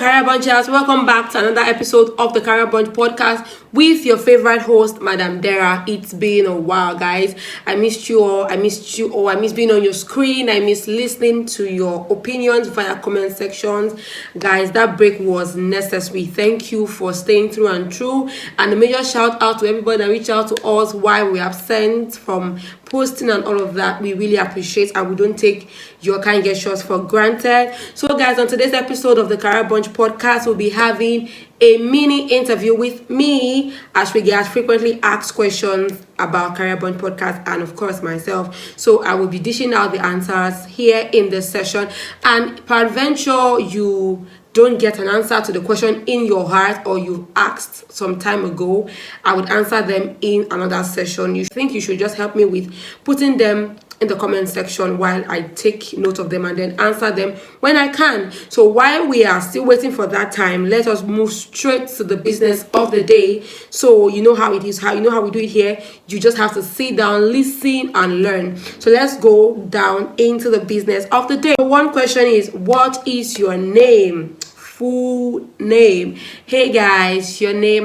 Career Bunchers, welcome back to another episode of the Career Bunch podcast with your favorite host, Madam Dara. It's been a while, guys. I missed you all. I miss being on your screen. I miss listening to your opinions via comment sections. Guys, that break was necessary. Thank you for staying through and through. And a major shout out to everybody that reached out to us while we absent from posting and all of that. We really appreciate, and we don't take your kind gestures for granted. So guys, on today's episode of the Career Bunch podcast, we'll be having a mini interview with me as we get frequently asked questions about Career Bunch podcast, and of course myself. So I will be dishing out the answers here in this session, and peradventure you don't get an answer to the question in your heart or you asked some time ago, I would answer them in another session. You think you should just help me with putting them in the comment section while I take note of them and then answer them when I can. So while we are still waiting for that time, let us move straight to the business of the day. So you know how it is, how we do it here. You just have to sit down, listen and learn. So let's go down into the business of the day. One question is, what is your name? Full name. Hey guys, your name,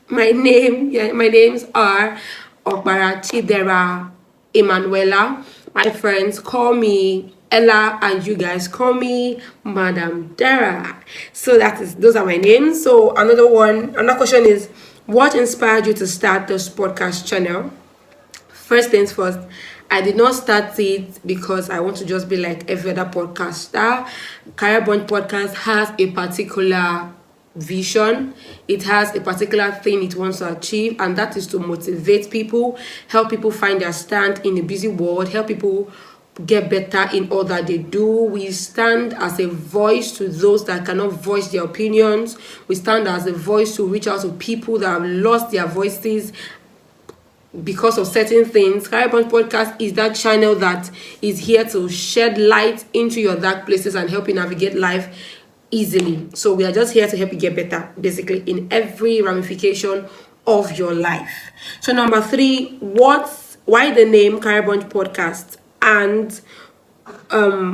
my names are Okbara Chidera Emanuela. My friends call me Ella, and you guys call me Madam Dara. So those are my names. So another question is, what inspired you to start this podcast channel? First things first, I did not start it because I want to just be like every other podcaster. Career Bunch podcast has a particular vision. It has a particular thing it wants to achieve, and that is to motivate people, help people find their stand in a busy world, help people get better in all that they do. We stand as a voice to those that cannot voice their opinions. We stand as a voice to reach out to people that have lost their voices because of certain things. Career Bunch podcast is that channel that is here to shed light into your dark places and help you navigate life easily. So we are just here to help you get better, basically, in every ramification of your life. So number 3, why the name Career Bunch podcast, and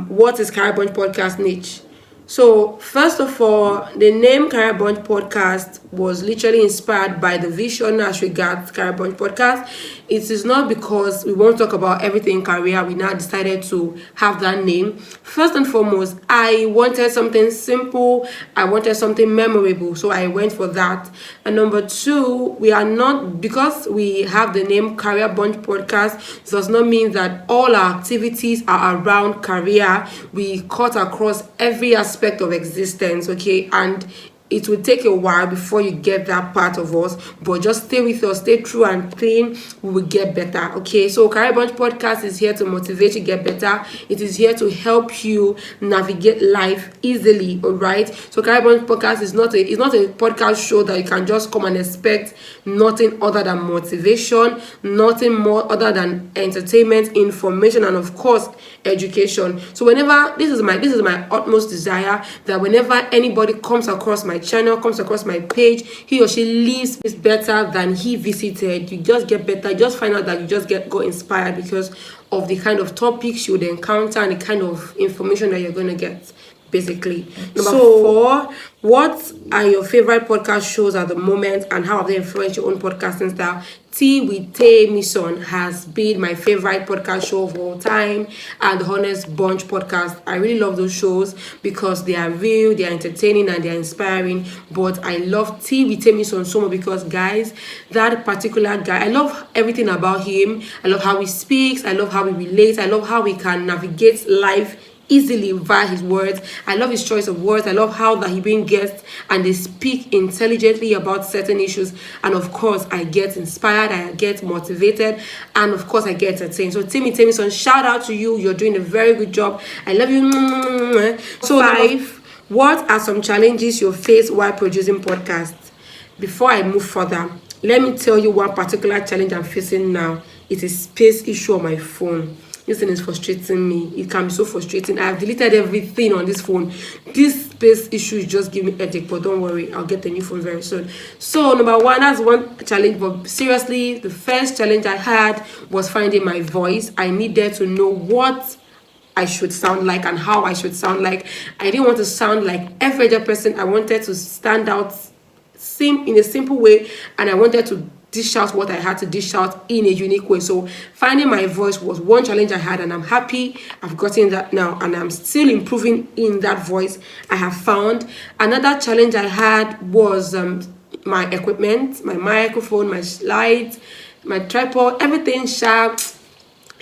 what is Career Bunch podcast niche? So first of all, the name Career Bunch podcast was literally inspired by the vision as regards Career Bunch podcast. It is not because we won't talk about everything career. We now decided to have that name. First and foremost, I wanted something simple. I wanted something memorable. So I went for that. And number 2, because we have the name Career Bunch podcast, does not mean that all our activities are around career. We cut across every aspect of existence, okay? And it will take a while before you get that part of us, but just stay with us, stay true and clean, we will get better, okay? So Career Bunch podcast is here to motivate you get better. It is here to help you navigate life easily, all right? So Career Bunch podcast is not a podcast show that you can just come and expect nothing other than motivation, nothing more other than entertainment, information, and of course education. So whenever this is my utmost desire, that whenever anybody comes across my channel, comes across my page, he or she leaves is better than he visited. You just get better. You just find out that you just go inspired because of the kind of topics you would encounter and the kind of information that you're going to get, basically. Number 4, what are your favorite podcast shows at the moment, and how have they influenced your own podcasting style? Tea with Temison has been my favorite podcast show of all time, and the Honest Bunch podcast. I really love those shows because they are real, they are entertaining, and they are inspiring. But I love Tea with Temison so much because, guys, that particular guy, I love everything about him. I love how he speaks. I love how he relates. I love how he can navigate life easily via his words. I love his choice of words. I love how that he brings guests and they speak intelligently about certain issues, and of course I get inspired, I get motivated, and of course I get entertained. So Timmy Temison, shout out to you. You're doing a very good job. I love you. So 5, what are some challenges you face while producing podcasts? Before I move further, let me tell you one particular challenge I'm facing now. It's a space issue on my phone. This thing is frustrating me. It can be so frustrating. I have deleted everything on this phone. This space issue is just giving me a headache, but don't worry, I'll get a new phone very soon. So number 1, that's one challenge. But seriously, the first challenge I had was finding my voice. I needed to know what I should sound like and how I should sound like. I didn't want to sound like every other person. I wanted to stand out in a simple way, and I wanted to dish out what I had to dish out in a unique way. So finding my voice was one challenge I had, and I'm happy I've gotten that now, and I'm still improving in that voice I have found. Another challenge I had was my equipment, my microphone, my lights, my tripod, everything sharp,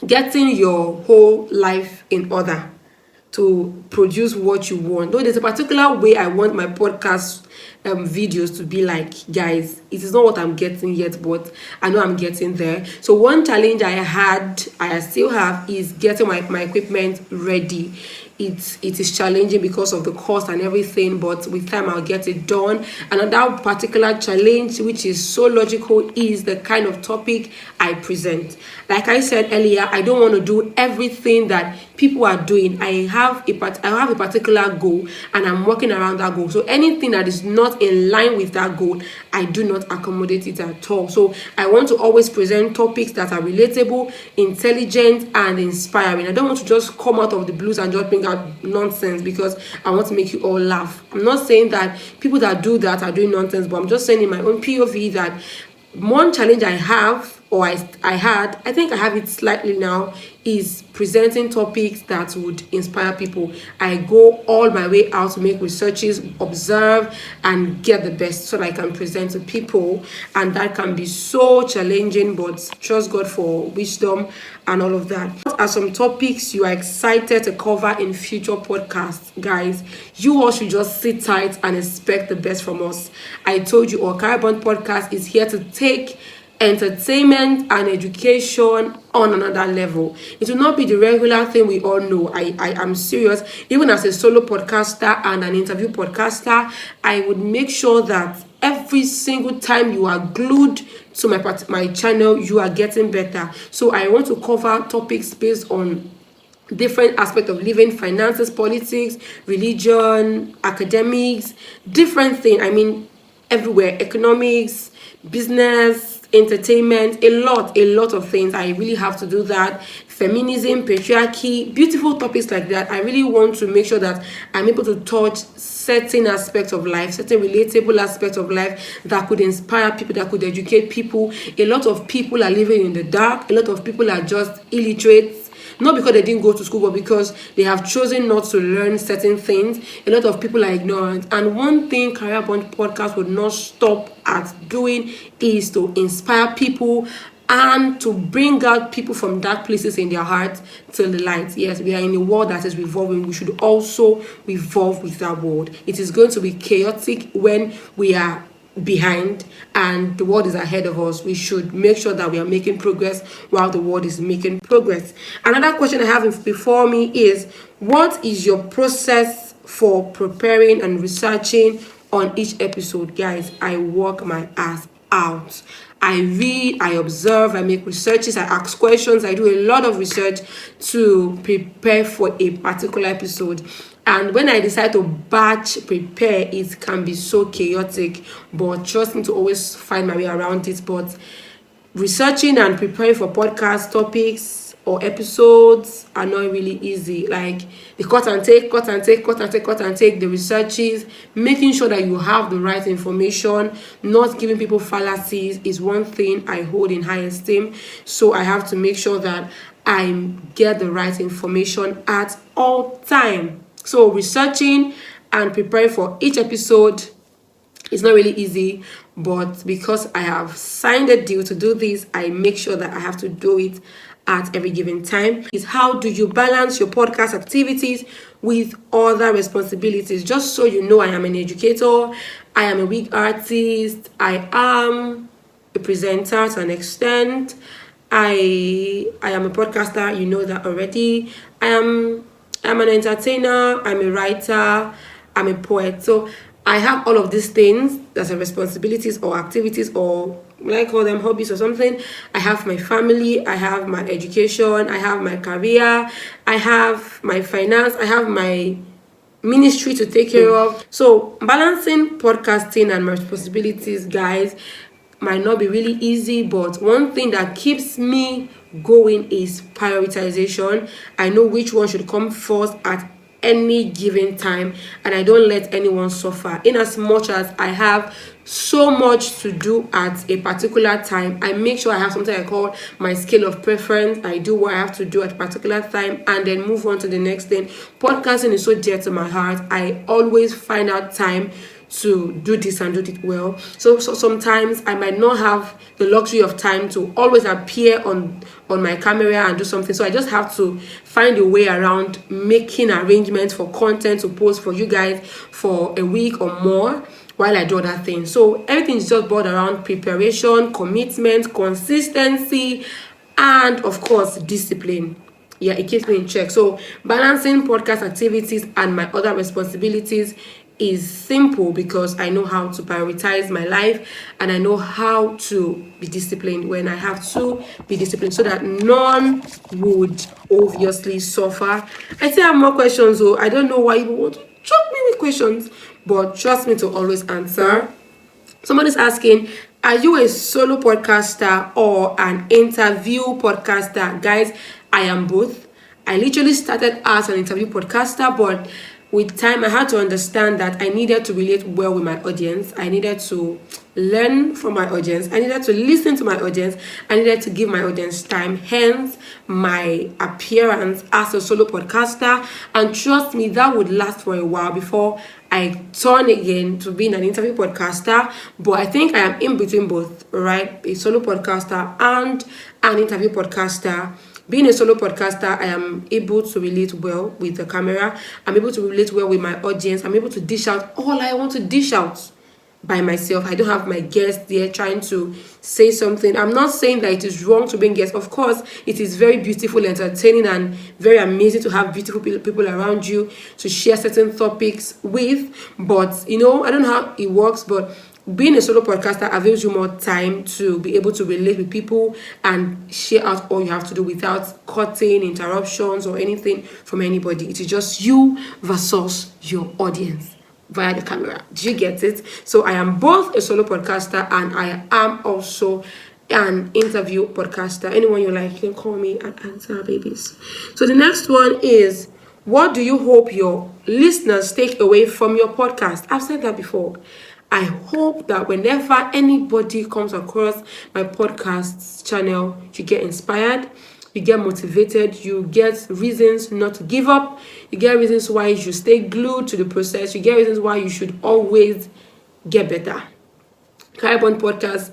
getting your whole life in order to produce what you want. Though there's a particular way I want my podcast videos to be like, guys, it is not what I'm getting yet, but I know I'm getting there. So one challenge I still have, is getting my equipment ready. It is challenging because of the cost and everything, but with time I'll get it done. Another particular challenge, which is so logical, is the kind of topic I present. Like I said earlier, I don't want to do everything that people are doing. I have a particular goal, and I'm working around that goal. So anything that is not in line with that goal, I do not accommodate it at all. So I want to always present topics that are relatable, intelligent, and inspiring. I don't want to just come out of the blues and just bring out nonsense because I want to make you all laugh. I'm not saying that people that do that are doing nonsense, but I'm just saying in my own POV that one challenge I have, or I think I have it slightly now, is presenting topics that would inspire people. I go all my way out to make researches, observe, and get the best so that I can present to people. And that can be so challenging, but trust God for wisdom and all of that. What are some topics you are excited to cover in future podcasts, guys? You all should just sit tight and expect the best from us. I told you, our Career Bond podcast is here to take entertainment and education on another level. It will not be the regular thing we all know. I am serious. Even as a solo podcaster and an interview podcaster, I would make sure that every single time you are glued to my channel, you are getting better. So I want to cover topics based on different aspects of living, finances, politics, religion, academics, different things. I mean, everywhere, economics, business, entertainment, a lot of things. I really have to do that. Feminism, patriarchy, beautiful topics like that. I really want to make sure that I'm able to touch certain aspects of life, certain relatable aspects of life that could inspire people, that could educate people. A lot of people are living in the dark. A lot of people are just illiterate, not because they didn't go to school, but because they have chosen not to learn certain things. A lot of people are ignorant. And one thing Career Bond podcast would not stop at doing is to inspire people and to bring out people from dark places in their hearts to the light. Yes, we are in a world that is revolving. We should also revolve with that world. It is going to be chaotic when we are behind and the world is ahead of us. We should make sure that we are making progress while the world is making progress. Another question I have before me is, what is your process for preparing and researching on each episode? Guys, I work my ass out. I read, I observe, I make researches, I ask questions, I do a lot of research to prepare for a particular episode. And when I decide to batch prepare, it can be so chaotic, but trust me to always find my way around it. But researching and preparing for podcast topics or episodes are not really easy. Like the cut and take, the researches, making sure that you have the right information, not giving people fallacies is one thing I hold in high esteem. So I have to make sure that I get the right information at all time. So researching and preparing for each episode is not really easy, but because I have signed a deal to do this, I make sure that I have to do it at every given time. Is how do you balance your podcast activities with other responsibilities? Just so you know, I am an educator, I am a wig artist, I am a presenter to an extent, I am a podcaster, you know that already. I'm an entertainer, I'm a writer, I'm a poet. So I have all of these things as a responsibilities or activities, or I call them hobbies or something. I have my family, I have my education, I have my career, I have my finance, I have my ministry to take care of. So balancing podcasting and my responsibilities, guys, might not be really easy, but one thing that keeps me going is prioritization. I know which one should come first at any given time, and I don't let anyone suffer. In as much as I have so much to do at a particular time, I make sure I have something I call my scale of preference. I do what I have to do at a particular time and then move on to the next thing. Podcasting is so dear to my heart. I always find out time to do this and do it well. So sometimes I might not have the luxury of time to always appear on my camera and do something. So I just have to find a way around making arrangements for content to post for you guys for a week or more while I do other things. So everything is just boiled around preparation, commitment, consistency, and of course discipline. Yeah, it keeps me in check. So balancing podcast activities and my other responsibilities is simple because I know how to prioritize my life and I know how to be disciplined when I have to be disciplined so that none would obviously suffer. I still have more questions, so I don't know why you want to choke me with questions, but trust me to always answer. Somebody's asking, are you a solo podcaster or an interview podcaster? Guys, I am both. I literally started as an interview podcaster, but with time, I had to understand that I needed to relate well with my audience. I needed to learn from my audience. I needed to listen to my audience. I needed to give my audience time. Hence, my appearance as a solo podcaster. And trust me, that would last for a while before I turn again to being an interview podcaster. But I think I am in between both, right? A solo podcaster and an interview podcaster. Being a solo podcaster, I am able to relate well with the camera. I'm able to relate well with my audience. I'm able to dish out all I want to dish out by myself. I don't have my guests there trying to say something. I'm not saying that it is wrong to bring guests. Of course, it is very beautiful, entertaining, and very amazing to have beautiful people around you to share certain topics with. But, I don't know how it works, but being a solo podcaster avails you more time to be able to relate with people and share out all you have to do without cutting, interruptions, or anything from anybody. It is just you versus your audience via the camera. Do you get it? So I am both a solo podcaster and I am also an interview podcaster. Anyone you like, you can call me and answer, babies. So the next one is, what do you hope your listeners take away from your podcast? I've said that before. I hope that whenever anybody comes across my podcast channel, you get inspired, you get motivated, you get reasons not to give up, you get reasons why you should stay glued to the process, you get reasons why you should always get better. Caribon Podcast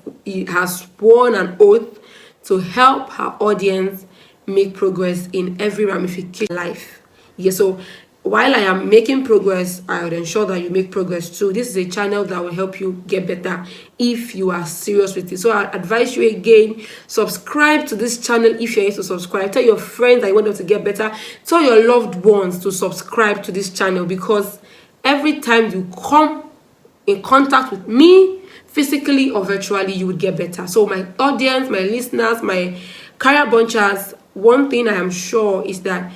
has sworn an oath to help her audience make progress in every ramification of life. Yeah, so while I am making progress, I would ensure that you make progress too. This is a channel that will help you get better if you are serious with it. So I advise you again, subscribe to this channel if you're able to subscribe. Tell your friends that you want them to get better. Tell your loved ones to subscribe to this channel, because every time you come in contact with me, physically or virtually, you would get better. So my audience, my listeners, my career bunchers, one thing I am sure is that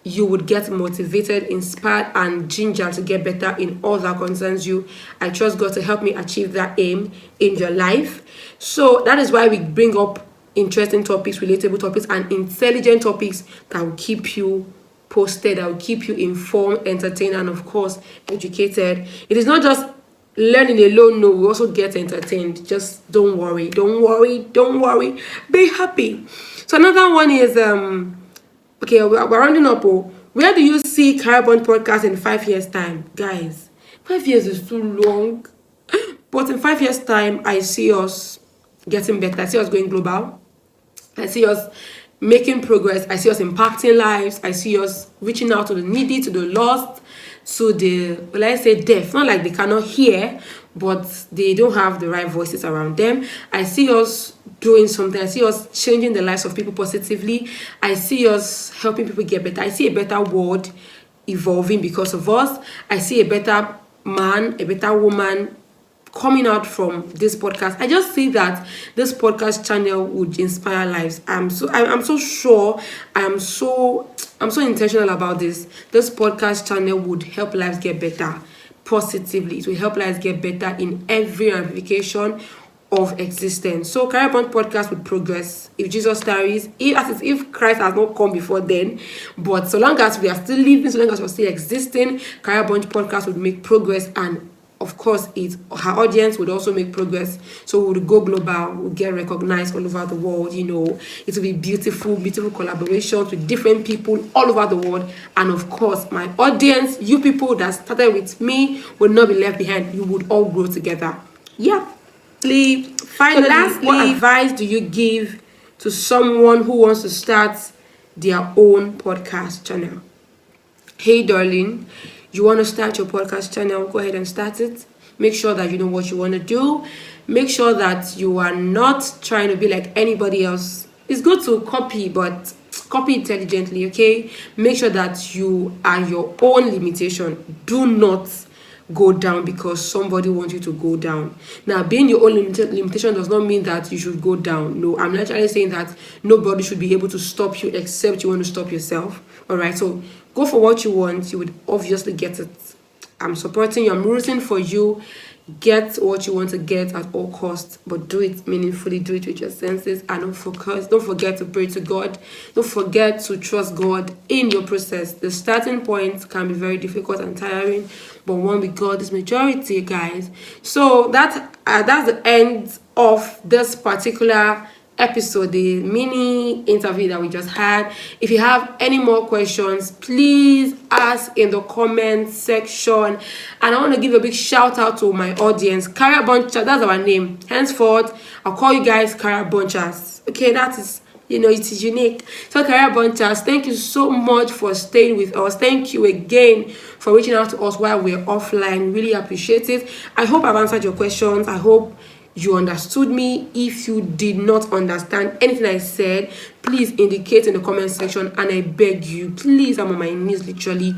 you would get motivated, inspired, and ginger to get better in all that concerns you. I trust God to help me achieve that aim in your life. So that is why we bring up interesting topics, relatable topics, and intelligent topics that will keep you posted, that will keep you informed, entertained, and of course, educated. It is not just learning alone, no, we also get entertained. Just don't worry. Be happy. So another one is okay, we're rounding up. Where do you see Caribon Podcast in 5 years' time? Guys, 5 years is too long. But in 5 years' time, I see us getting better. I see us going global. I see us making progress. I see us impacting lives. I see us reaching out to the needy, to the lost, to the, let's say, deaf. Not like they cannot hear, but they don't have the right voices around them. I see us doing something. I see us changing the lives of people positively. I see us helping people get better. I see a better world evolving because of us. I see a better man, a better woman coming out from this podcast. I just see that this podcast channel would inspire lives. I'm so sure. I'm so intentional about this. This podcast channel would help lives get better positively. It will help lives get better in every ramification, of existence. So Career Bunch podcast would progress if Jesus tarries, if Christ has not come before then. But so long as we are still living, so long as we're still existing, Career Bunch podcast would make progress, and of course her audience would also make progress. So we would go global, we'll get recognized all over the world. It will be beautiful collaborations with different people all over the world. And of course, my audience, you people that started with me, will not be left behind. You would all grow together. Yeah. Finally, what advice do you give to someone who wants to start their own podcast channel? Hey darling, you want to start your podcast channel? Go ahead and start it. Make sure that you know what you want to do. Make sure that you are not trying to be like anybody else. It's good to copy, but copy intelligently, okay? Make sure that you are your own limitation. Do not go down because somebody wants you to go down. Now, being your own limitation does not mean that you should go down. No, I'm literally saying that nobody should be able to stop you except you want to stop yourself. All right, so go for what you want. You would obviously get it. I'm supporting you. I'm rooting for you. Get what you want to get at all costs, but do it meaningfully. Do it with your senses, and don't forget to pray to God. Don't forget to trust God in your process. The starting point can be very difficult and tiring, but one with God is majority, guys. So that's the end of this particular episode, the mini interview that we just had. If you have any more questions, please ask in the comment section. And I want to give a big shout out to my audience. Career Bunchers, that's our name. Henceforth, I'll call you guys Career Bunchers. Okay, that is, it is unique. So Career Bunchers, thank you so much for staying with us. Thank you again for reaching out to us while we're offline. Really appreciate it. I hope I've answered your questions. I hope you understood me. If you did not understand anything I said, please indicate in the comment section, and I beg you, please, I'm on my knees literally,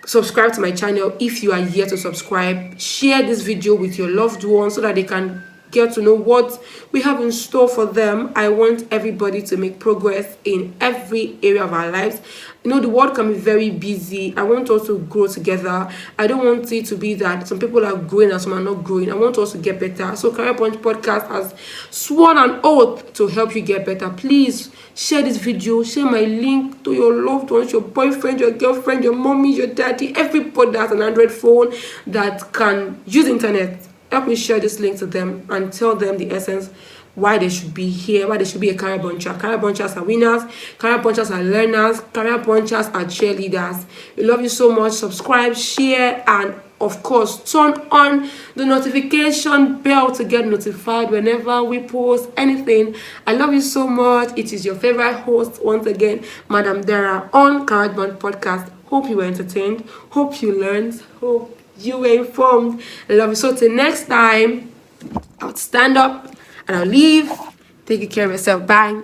subscribe to my channel if you are yet to subscribe. Share this video with your loved ones so that they can get to know what we have in store for them. I want everybody to make progress in every area of our lives. The world can be very busy. I want us to grow together. I don't want it to be that some people are growing and some are not growing. I want us to get better. So Career Bunch podcast has sworn an oath to help you get better. Please share this video. Share my link to your loved ones, your boyfriend, your girlfriend, your mommy, your daddy, everybody that has an Android phone that can use internet. Help me share this link to them and tell them the essence why they should be here, why they should be a Career Buncher. Career Bunchers are winners. Career Bunchers are learners. Career Bunchers are cheerleaders. We love you so much. Subscribe, share, and of course, turn on the notification bell to get notified whenever we post anything. I love you so much. It is your favorite host, once again, Madam Dara, on Career Bunch podcast. Hope you were entertained. Hope you learned. Hope you were informed. I love you. So till next time, I'll stand up and I'll leave. Take care of yourself. Bye.